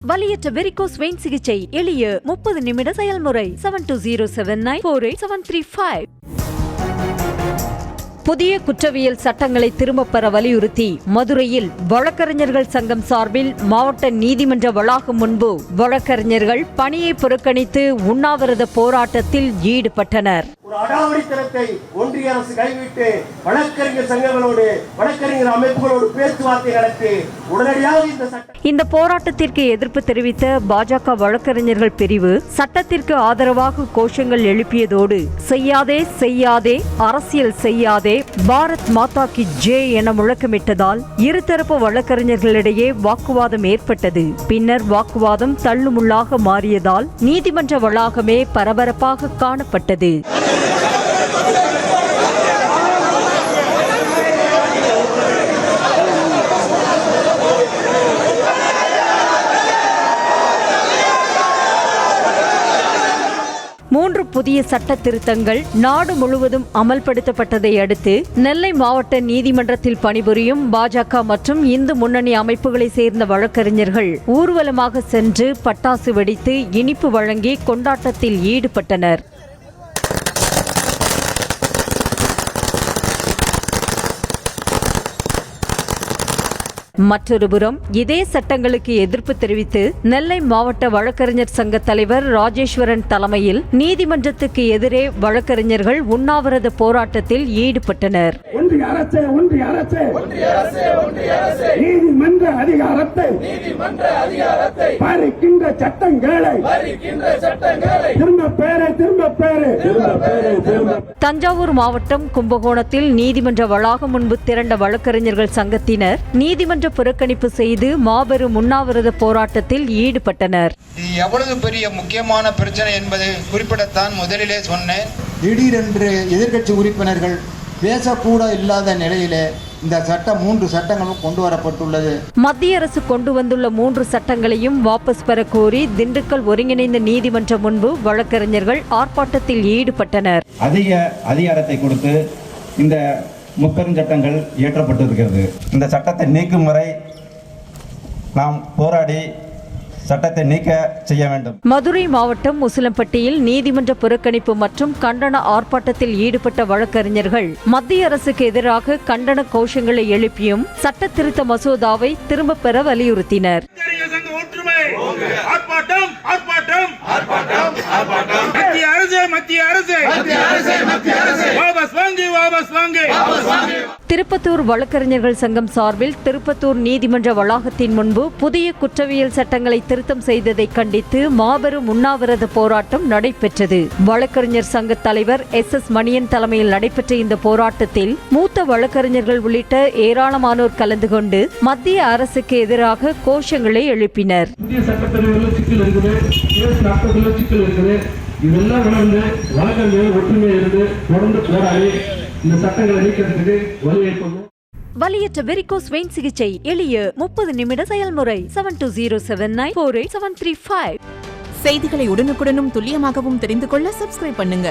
வலியற்ற varicose vein சிகிச்சை எளிய 30 நிமிட செயல்முறை 7207948735. புதிய குற்றவியல் சட்டங்களை திரும்பப் பெற வலியுறுத்தி மதுரையில் வழக்கறிஞர்கள் சங்கம் சார்பில் மாவட்ட நீதிமன்ற வளாகம் முன்பு வழக்கறிஞர்கள் பணியை புறக்கணித்து உண்ணாவிரத போராட்டத்தில் ஈடுபட்டனர். ஒரு அடாவடித்தனத்தை ஒன்றிய அரசு கைவிட்டு வழக்கறிஞர் சங்கங்களோடு வழக்கறிஞர் அமைப்புகளோடு பேச்சுவார்த்தை நடத்தி உடனடியாக இந்த போராட்டத்திற்கு எதிர்ப்பு தெரிவித்த பாஜக வழக்கறிஞர்கள் பிரிவு சட்டத்திற்கு ஆதரவாக கோஷங்கள் எழுப்பியதோடு செய்யாதே செய்யாதே அரசியல் செய்யாதே பாரத் மாதா கி ஜெய் என முழக்கமிட்டதால் இருதரப்பு வழக்கறிஞர்களிடையே வாக்குவாதம் ஏற்பட்டது. பின்னர் வாக்குவாதம் தள்ளுமுள்ளாக மாறியதால் நீதிமன்ற வளாகமே பரபரப்பாக காணப்பட்டது. மூன்று புதிய சட்ட திருத்தங்கள் நாடு முழுவதும் அமல்படுத்தப்பட்டதை அடுத்து நெல்லை மாவட்ட நீதிமன்றத்தில் பணிபுரியும் பாஜக மற்றும் இந்து முன்னணி அமைப்புகளை சேர்ந்த வழக்கறிஞர்கள் ஊர்வலமாக சென்று பட்டாசு வெடித்து இனிப்பு வழங்கி கொண்டாட்டத்தில் ஈடுபட்டனர். மற்றொருபுறம் இதே சட்டங்களுக்கு எதிர்ப்பு தெரிவித்து நெல்லை மாவட்ட வழக்கறிஞர் சங்க தலைவர் ராஜேஸ்வரன் தலைமையில் நீதிமன்றத்துக்கு எதிரே வழக்கறிஞர்கள் உண்ணாவிரத போராட்டத்தில் ஈடுபட்டனர். நீதிமன்ற அதிகாரத்தை பறிக்கின்ற சட்டங்களை தஞ்சாவூர் மாவட்டம் கும்பகோணத்தில் நீதிமன்ற வளாகம் முன்பு திரண்ட வழக்கறிஞர்கள் சங்கத்தினர் நீதிமன்ற புறக்கணிப்பு செய்து மாபெரும் உண்ணாவிரத போராட்டத்தில் ஈடுபட்டனர். இது எவ்வளவு பெரிய முக்கியமான பிரச்சனை என்பதை குறிப்பிடத்தான் முதலிலே சொன்னேன். திடீரென்று எதிர்க்கட்சி உறுப்பினர்கள் பேசக்கூட இல்லாத நிலையிலே இந்த சட்டம் 3 சட்டங்களும் கொண்டு வரப்பட்டுள்ளது. மத்திய அரசு கொண்டு வந்துள்ள 3 சட்டங்களையும் வாபஸ் பெற கோரி திண்டுக்கல் ஒருங்கிணைந்த நீதிமன்றம் முன்பு வழக்கறிஞர்கள் ஆர்ப்பாட்டத்தில் ஈடுபட்டனர். அதிக அதிகாரத்தை கொடுத்து இந்த முப்பெரும் சட்டங்கள் இயற்றப்பட்டிருக்கிறது. இந்த சட்டத்தை நீக்கும் வரை நாம் போராடி சட்டத்தை நீக்க செய்ய வேண்டும். மதுரை மாவட்டம் உசிலம்பட்டியில் நீதிமன்ற புறக்கணிப்பு மற்றும் கண்டன ஆர்ப்பாட்டத்தில் ஈடுபட்ட வழக்கறிஞர்கள் மத்திய அரசுக்கு எதிராக கண்டன கோஷங்களை எழுப்பியும் சட்ட திருத்த மசோதாவை திரும்பப் பெற வலியுறுத்தினர். திருப்பத்தூர் வழக்கறிஞர்கள் சங்கம் சார்பில் திருப்பத்தூர் நீதிமன்ற வளாகத்தின் முன்பு புதிய குற்றவியல் சட்டங்களை திருத்தம் செய்ததை கண்டித்து மாபெரும் உண்ணாவிரத போராட்டம் நடைபெற்றது. வழக்கறிஞர் சங்க தலைவர் SS மணியன் தலைமையில் நடைபெற்ற இந்த போராட்டத்தில் மூத்த வழக்கறிஞர்கள் உள்ளிட்ட ஏராளமானோர் கலந்து கொண்டு மத்திய அரசுக்கு எதிராக கோஷங்களை எழுப்பினர். இதெல்லாம் உணர்ந்து வழக்கறிஞர்கள் ஒற்றுமை இருந்து தொடர்ந்து போராடி இந்த சட்டங்களை நீக்கிறதுக்கு வழியேற்போம். வலியற்ற வெரிகோஸ் வெயின் சிகிச்சை எளிய 30 நிமிட செயல்முறை 7207948735. செய்திகளை உடனுக்குடனும் துல்லியமாகவும் தெரிந்து கொள்ள சப்ஸ்கிரைப் பண்ணுங்க.